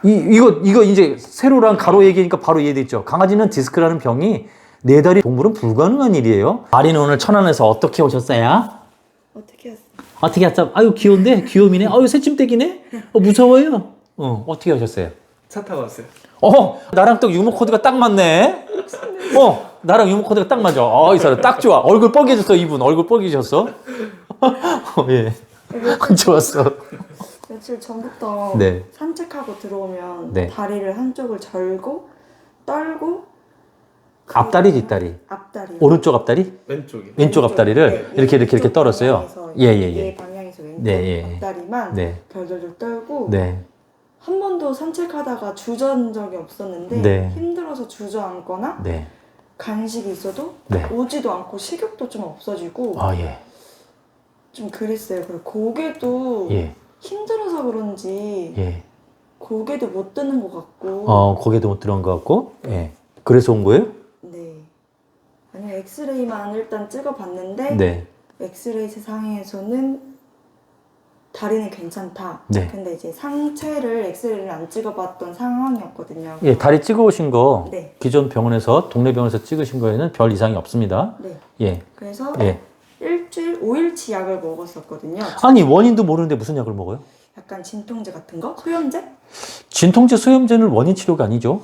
이거 이제 세로랑 가로 얘기하니까 바로 이해됐죠. 강아지는 디스크라는 병이 네 다리 동물은 불가능한 일이에요. 아리는 오늘 천안에서 어떻게 오셨어요? 어떻게 했어? 어떻게 왔어? 아유 귀여운데? 귀요미네? 아유 새침대기네? 무서워요? 어떻게 하셨어요? 차 타고 왔어요. 나랑 또 유머 코드가 딱 맞네? 나랑 유머 코드가 딱 맞아. 이 사람 딱 좋아. 얼굴 뻐개졌어, 이분. 얼굴 뻐개졌어. 예. 좋았어. 며칠 전부터 네. 산책하고 들어오면 네. 다리를 한쪽을 절고 떨고 앞다리, 뒷다리? 앞다리 오른쪽 앞다리? 왼쪽이. 왼쪽 앞다리를 이렇게 왼쪽 떨었어요. 방향에서 예. 얘 방향에서 왼쪽 네, 예. 앞다리만 네. 덜덜덜 떨고 네. 한 번도 산책하다가 주저앉은 적이 없었는데 네. 힘들어서 주저앉거나 네. 간식이 있어도 네. 오지도 않고 식욕도 좀 없어지고 예. 좀 그랬어요. 그리고 고개도 예. 힘들어서 그런지 예. 고개도 못 드는 것 같고 고개도 못 들어간 것 같고. 예. 그래서 온 거예요? 네. 아니 엑스레이만 일단 찍어봤는데 네. 엑스레이 세상에서는 다리는 괜찮다. 네. 근데 이제 상체를 엑스레이를 안 찍어봤던 상황이었거든요. 예, 다리 찍어 오신 거 네. 기존 병원에서 동네 병원에서 찍으신 거에는 별 이상이 없습니다. 네. 예. 그래서 예. 일주일 5일치 약을 먹었었거든요. 아니 원인도 모르는데 무슨 약을 먹어요? 약간 진통제 같은 거? 소염제? 진통제, 소염제는 원인 치료가 아니죠.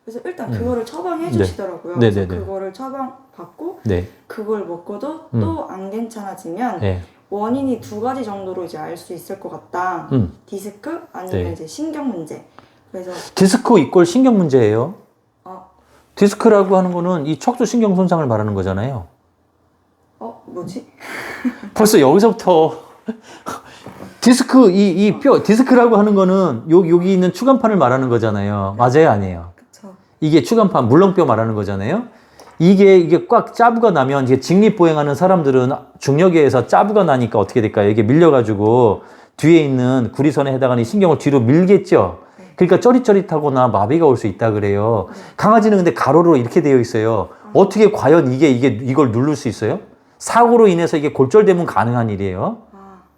그래서 일단 그거를 처방해 네. 주시더라고요. 네, 그래서 네, 네. 그거를 처방받고 네. 그걸 먹고도 또 안 괜찮아지면 네. 원인이 두 가지 정도로 이제 알 수 있을 것 같다. 디스크 아니면 네. 이제 신경 문제. 그래서 디스크 이꼴 신경 문제예요. 어, 디스크라고 하는 거는 이 척추 신경 손상을 말하는 거잖아요. 뭐지? 벌써 여기서부터 디스크 이 뼈 디스크라고 하는 거는 여기 있는 추간판을 말하는 거잖아요. 맞아요, 아니에요? 그쵸. 이게 추간판 물렁뼈 말하는 거잖아요. 이게 꽉 짜부가 나면 이게 직립보행하는 사람들은 중력에 의해서 짜부가 나니까 어떻게 될까요? 이게 밀려가지고 뒤에 있는 구리선에 해당하는 이 신경을 뒤로 밀겠죠. 그러니까 쩌릿쩌릿하거나 마비가 올 수 있다 그래요. 강아지는 근데 가로로 이렇게 되어 있어요. 어떻게 과연 이걸 누를 수 있어요? 사고로 인해서 이게 골절되면 가능한 일이에요.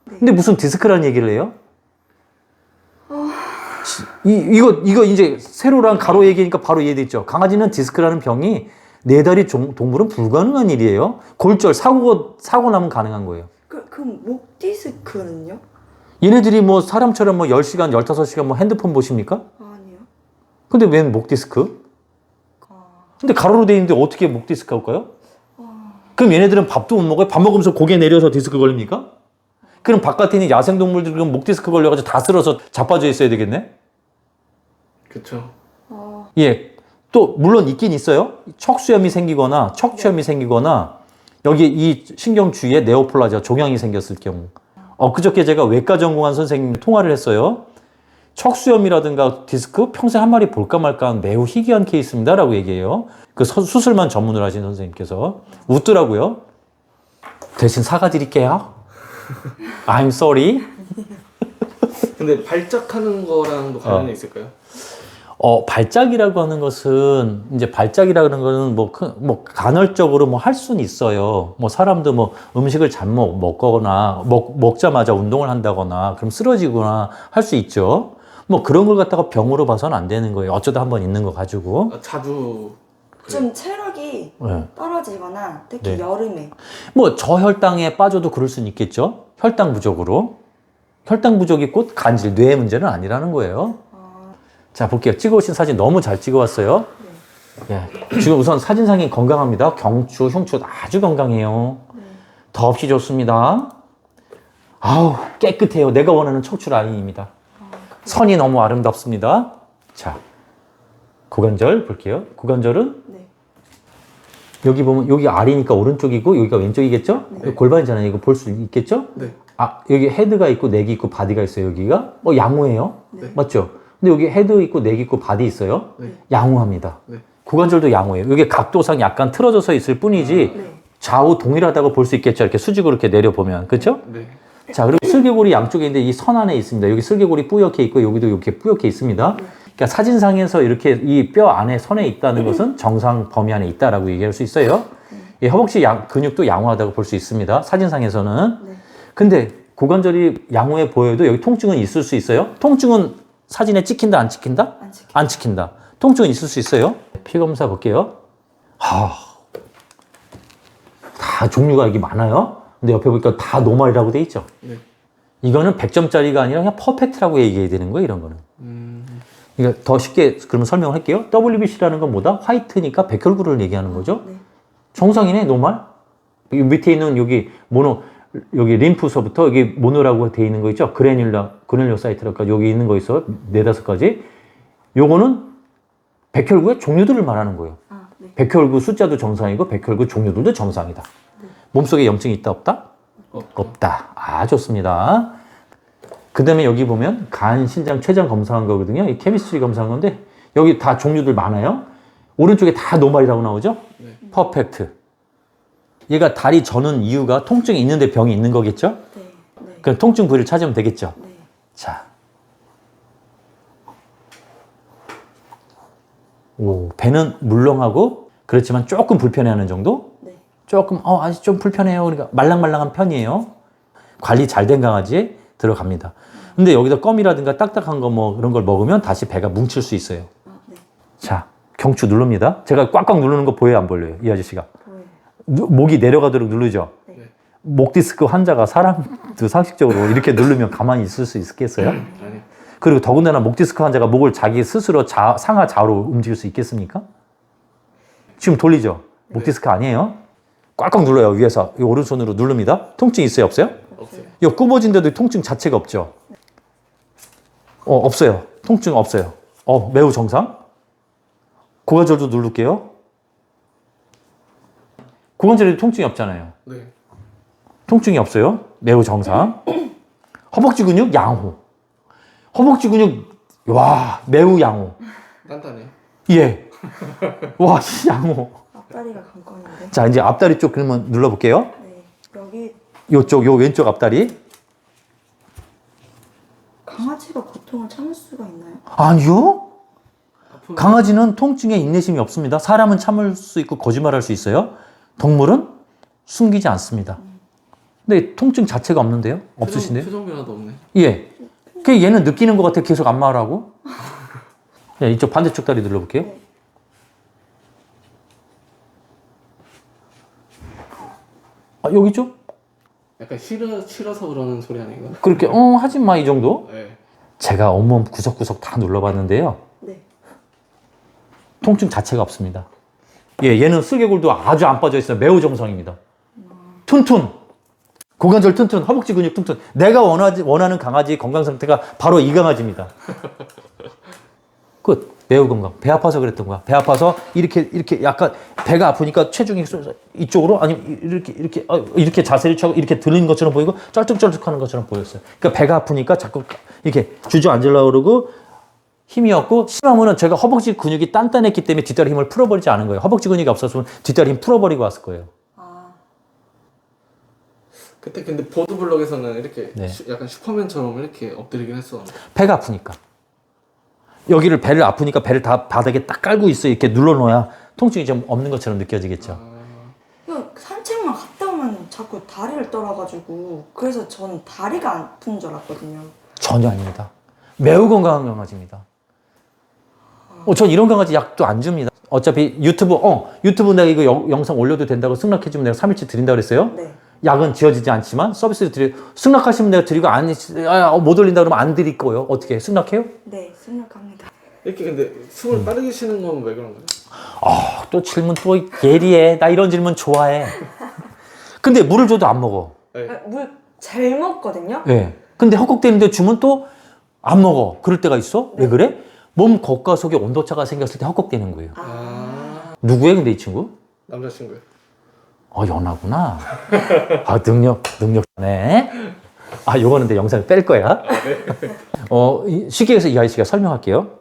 네. 근데 무슨 디스크라는 얘기를 해요? 이거 이제 세로랑 가로 얘기하니까 바로 이해됐죠. 강아지는 디스크라는 병이 네 다리 동물은 불가능한 일이에요. 골절, 사고 나면 가능한 거예요. 그럼 목 디스크는요? 얘네들이 뭐 사람처럼 뭐 10시간, 15시간 뭐 핸드폰 보십니까? 아니요. 근데 웬 목 디스크? 근데 가로로 돼 있는데 어떻게 목 디스크가 올까요? 그럼 얘네들은 밥도 못 먹어요? 밥 먹으면서 고개 내려서 디스크 걸립니까? 그럼 바깥에 있는 야생동물들은 목 디스크 걸려가지고 다 쓸어서 자빠져 있어야 되겠네? 그쵸. 예. 또 물론 있긴 있어요. 척수염이 생기거나 척추염이 생기거나 여기 이 신경 주위에 네오플라지아 종양이 생겼을 경우. 그저께 제가 외과 전공한 선생님 통화를 했어요. 척수염이라든가 디스크 평생 한 마리 볼까 말까 한 매우 희귀한 케이스입니다 라고 얘기해요. 그 수술만 전문을 하신 선생님께서 웃더라고요. 대신 사과드릴게요. I'm sorry. 근데 발작하는 거랑도 관련이 있을까요? 발작이라고 하는 것은, 이제 발작이라는 거는 간헐적으로 뭐 할 수는 있어요. 뭐 사람도 뭐 음식을 잘못 먹거나, 먹자마자 운동을 한다거나, 그럼 쓰러지거나 할 수 있죠. 뭐 그런 걸 갖다가 병으로 봐서는 안 되는 거예요. 어쩌다 한번 있는 거 가지고. 자주. 좀 체력이 네. 떨어지거나 특히 네. 여름에 뭐 저혈당에 빠져도 그럴 수는 있겠죠. 혈당 부족으로. 혈당 부족이 곧 간질, 뇌의 문제는 아니라는 거예요. 자, 볼게요. 찍어오신 사진 너무 잘 찍어왔어요. 예, 지금 우선 사진상이 건강합니다. 경추, 흉추 아주 건강해요. 더없이 좋습니다. 아우, 깨끗해요. 내가 원하는 척추 라인입니다. 선이 너무 아름답습니다. 자, 고관절 볼게요. 고관절은 네. 여기 보면 여기 아래니까 오른쪽이고 여기가 왼쪽이겠죠? 네. 골반이잖아요. 이거 볼 수 있겠죠? 네. 여기 헤드가 있고 넥이 있고 바디가 있어요. 여기가 양호해요. 네. 맞죠? 근데 여기 헤드 있고 넥 있고 바디 있어요. 네. 양호합니다. 네. 고관절도 양호해요. 이게 각도상 약간 틀어져서 있을 뿐이지 네. 좌우 동일하다고 볼 수 있겠죠. 이렇게 수직으로 이렇게 내려보면. 그렇죠? 네. 자, 그리고 슬개골이 양쪽에 있는데 이 선 안에 있습니다. 여기 슬개골이 뿌옇게 있고 여기도 이렇게 뿌옇게 있습니다. 그러니까 사진상에서 이렇게 이 뼈 안에 선에 있다는 것은 정상 범위 안에 있다라고 얘기할 수 있어요. 이 허벅지 근육도 양호하다고 볼 수 있습니다. 사진상에서는. 네. 근데 고관절이 양호해 보여도 여기 통증은 있을 수 있어요. 통증은 사진에 찍힌다, 안 찍힌다? 안 찍혀. 안 찍힌다. 통증은 있을 수 있어요. 피 검사 볼게요. 다 종류가 여기 많아요. 근데 옆에 보니까 다 노멀이라고 돼 있죠. 네. 이거는 100점짜리가 아니라 그냥 퍼펙트라고 얘기해야 되는 거예요, 이런 거는. 그러니까 더 쉽게 그러면 설명을 할게요. WBC라는 건 뭐다? 화이트니까 백혈구를 얘기하는 거죠. 네. 정상이네, 노멀. 여기 밑에 있는 여기 여기 림프서부터 여기 모노라고 돼 있는 거 있죠? 그래뉼로사이트랄까 여기 있는 거 있어. 4-5가지. 요거는 백혈구의 종류들을 말하는 거예요. 아, 네. 백혈구 숫자도 정상이고 백혈구 종류들도 정상이다. 네. 몸속에 염증이 있다, 없다? 없다. 아, 좋습니다. 그 다음에 여기 보면 간, 신장, 췌장 검사한 거거든요. 이 케미스트리 검사한 건데 여기 다 종류들 많아요. 오른쪽에 다 노멀이라고 나오죠? 네. 퍼펙트. 얘가 다리 저는 이유가 통증이 있는데 병이 있는 거겠죠? 네. 네. 그럼 통증 부위를 찾으면 되겠죠? 네. 자. 오, 배는 물렁하고 그렇지만 조금 불편해하는 정도? 네. 조금 아직 좀 불편해요. 그러니까 말랑말랑한 편이에요. 관리 잘 된 강아지에 들어갑니다. 근데 여기다 껌이라든가 딱딱한 거 뭐 그런 걸 먹으면 다시 배가 뭉칠 수 있어요. 아, 네. 자, 경추 누릅니다. 제가 꽉꽉 누르는 거 보여요, 안 보여요? 이 아저씨가. 보여요. 목이 내려가도록 누르죠. 네. 목 디스크 환자가 사람도 상식적으로 이렇게 누르면 가만히 있을 수 있겠어요? 아니. 그리고 더군다나 목 디스크 환자가 목을 자기 스스로 상하 좌우로 움직일 수 있겠습니까? 지금 돌리죠? 목 네. 디스크 아니에요? 꽉꽉 눌러요, 위에서. 이 오른손으로 누릅니다. 통증 있어요, 없어요? 없어요. 이 구부진데도 통증 자체가 없죠? 없어요. 통증 없어요. 매우 정상. 고관절도 누를게요. 고관절에도 통증이 없잖아요. 네. 통증이 없어요. 매우 정상. 허벅지 근육 양호. 허벅지 근육 매우 양호. 단단해요. 예. 와, 양호. 앞다리가 관건인데. 자, 이제 앞다리 쪽 그러면 눌러볼게요. 네. 여기 요 왼쪽 앞다리. 강아지가 고통을 참을 수가 있나요? 아니요. 아프면 강아지는 통증에 인내심이 없습니다. 사람은 참을 수 있고 거짓말할 수 있어요. 동물은 숨기지 않습니다. 근데 통증 자체가 없는데요? 없으신데요? 표정 변화도 없네. 예. 그 얘는 느끼는 것 같아. 계속 안 말하고. 야, 이쪽 반대쪽 다리 눌러볼게요. 네. 여기 죠 약간 싫어서 그러는 소리 아닌가? 그렇게 하지 마 이 정도. 네. 제가 온몸 구석구석 다 눌러봤는데요. 네. 통증 자체가 없습니다. 예, 얘는 슬개골도 아주 안 빠져 있어요. 매우 정상입니다. 튼튼. 고관절 튼튼, 허벅지 근육 튼튼. 내가 원하는 강아지 건강 상태가 바로 이 강아지입니다. 끝. 매우 건강. 배 아파서 그랬던 거야. 배 아파서 이렇게 약간 배가 아프니까 체중이 이쪽으로 아니면 이렇게 자세를 취하고 이렇게 들리는 것처럼 보이고 쩔뚝쩔뚝하는 것처럼 보였어요. 그러니까 배가 아프니까 자꾸 이렇게 주저앉으려고 그러고 힘이 없고 심하면은 제가 허벅지 근육이 단단했기 때문에 뒷다리 힘을 풀어버리지 않은 거예요. 허벅지 근육이 없었으면 뒷다리 힘 풀어버리고 왔을 거예요. 그때 근데 보드블럭에서는 이렇게 네. 약간 슈퍼맨처럼 이렇게 엎드리긴 했었는데. 배가 아프니까. 여기를 배를 아프니까 배를 다 바닥에 딱 깔고 있어. 이렇게 눌러놓아야 통증이 좀 없는 것처럼 느껴지겠죠. 그냥 산책만 갔다 오면 자꾸 다리를 떨어가지고 그래서 저는 다리가 아픈 줄 알았거든요. 전혀 아닙니다. 매우 건강한 강아지입니다. 전 이런 강아지 약도 안 줍니다. 어차피 유튜브 내가 이거 영상 올려도 된다고 승낙해주면 내가 3일치 드린다고 그랬어요. 네. 약은 지어지지 않지만 서비스를 승낙하시면 내가 드리고 못 올린다 그러면 안 드릴 거예요. 어떻게 승낙해요? 네, 생각합니다. 이렇게 근데 숨을 빠르게 쉬는 건 왜 그런 거예요? 또 질문 또 예리해. 나 이런 질문 좋아해. 근데 물을 줘도 안 먹어. 네. 물 잘 먹거든요. 네. 근데 헉헉대는데 주면 또 안 먹어. 그럴 때가 있어? 왜 그래? 몸 겉과 속에 온도차가 생겼을 때 헉헉대는 거예요. 누구예요, 근데 이 친구? 남자친구요. 연하구나. 능력네. 요거는 근데 영상을 뺄 거야. 쉽게 해서 이 아저씨가 설명할게요.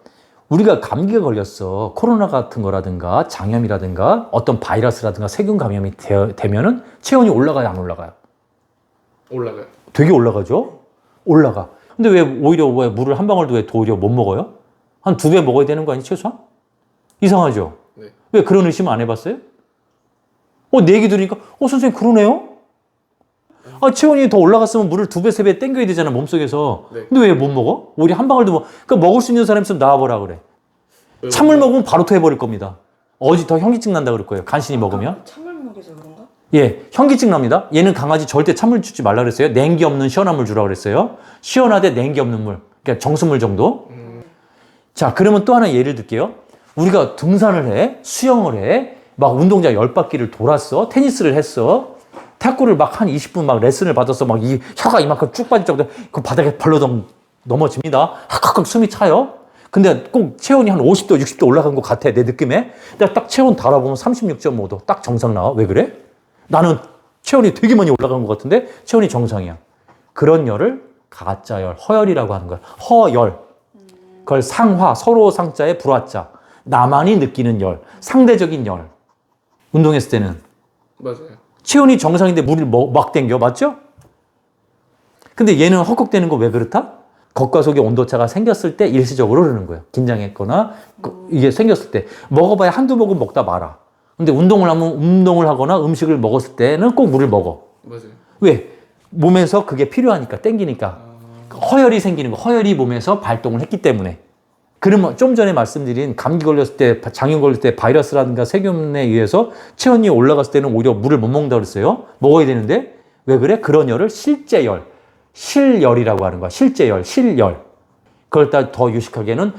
우리가 감기가 걸렸어. 코로나 같은 거라든가 장염이라든가 어떤 바이러스라든가 세균 감염이 되면은 체온이 올라가요, 안 올라가요? 올라가요. 되게 올라가죠? 올라가. 근데 왜 오히려 물을 한 방울도 왜 오히려 못 먹어요? 한 2배 먹어야 되는 거 아니지, 최소한? 이상하죠? 네. 왜 그런 의심 안 해봤어요? 내 얘기 들으니까, 선생님 그러네요? 체온이 더 올라갔으면 물을 2배, 3배 땡겨야 되잖아, 몸속에서. 네. 근데 왜 못 먹어? 우리 한 방울도 그러니까 먹을 수 있는 사람 있으면 나와보라 그래. 왜 찬물 그런가요? 먹으면 바로 토해버릴 겁니다. 어디 더 현기증 난다 그럴 거예요. 간신히 먹으면. 찬물 먹여서 그런가? 예, 현기증 납니다. 얘는 강아지 절대 찬물 주지 말라 그랬어요. 냉기 없는 시원한 물 주라 그랬어요. 시원하되 냉기 없는 물. 그러니까 정수물 정도. 자, 그러면 또 하나 예를 들게요. 우리가 등산을 해, 수영을 해, 막 운동장 10바퀴를 돌았어, 테니스를 했어, 탁구를 막 한 20분 막 레슨을 받아서 막 이 혀가 이만큼 쭉 빠질 정도 그 바닥에 벌러덩 넘어집니다. 헉헉 숨이 차요. 근데 꼭 체온이 한 50도, 60도 올라간 것 같아, 내 느낌에. 근데 딱 체온 달아보면 36.5도 딱 정상 나와. 왜 그래? 나는 체온이 되게 많이 올라간 것 같은데 체온이 정상이야. 그런 열을 가짜열, 허열이라고 하는 거야. 허열. 그걸 상화, 서로 상자에 불화자. 나만이 느끼는 열, 상대적인 열. 운동했을 때는 맞아요. 체온이 정상인데 물을 막 땡겨, 맞죠? 근데 얘는 헉헉대는 거 왜 그렇다? 겉과 속의 온도차가 생겼을 때 일시적으로 그러는 거예요. 긴장했거나 이게 생겼을 때 먹어봐야 한두 모금 먹다 말아. 근데 운동을 하거나 음식을 먹었을 때는 꼭 물을 먹어. 맞아요. 왜? 몸에서 그게 필요하니까, 땡기니까. 허열이 생기는 거, 허열이 몸에서 발동을 했기 때문에. 그러면 좀 전에 말씀드린 감기 걸렸을 때, 장염 걸렸을 때 바이러스라든가 세균에 의해서 체온이 올라갔을 때는 오히려 물을 못 먹는다 그랬어요. 먹어야 되는데 왜 그래? 그런 열을 실제열, 실열이라고 하는 거야. 실제열, 실열. 그걸 더 유식하게는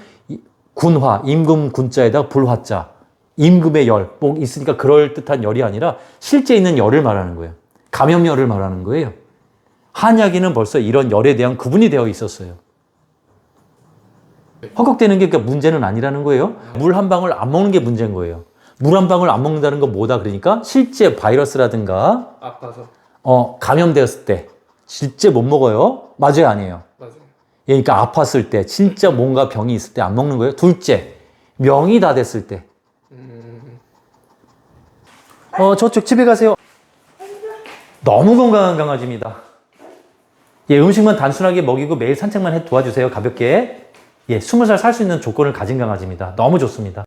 군화, 임금 군자에다 불화자, 임금의 열, 뭐 있으니까 그럴듯한 열이 아니라 실제 있는 열을 말하는 거예요. 감염열을 말하는 거예요. 한약에는 벌써 이런 열에 대한 구분이 되어 있었어요. 헉헉대는 게 그러니까 문제는 아니라는 거예요. 물 한 방울 안 먹는 게 문제인 거예요. 물 한 방울 안 먹는다는 건 뭐다 그러니까 실제 바이러스라든가 아파서. 감염되었을 때 실제 못 먹어요. 맞아요, 아니에요? 맞아요. 그러니까 아팠을 때 진짜 뭔가 병이 있을 때 안 먹는 거예요. 둘째, 명이 다 됐을 때. 저쪽 집에 가세요. 너무 건강한 강아지입니다. 예, 음식만 단순하게 먹이고 매일 산책만 해 도와주세요. 가볍게. 예, 20살 살 수 있는 조건을 가진 강아지입니다. 너무 좋습니다.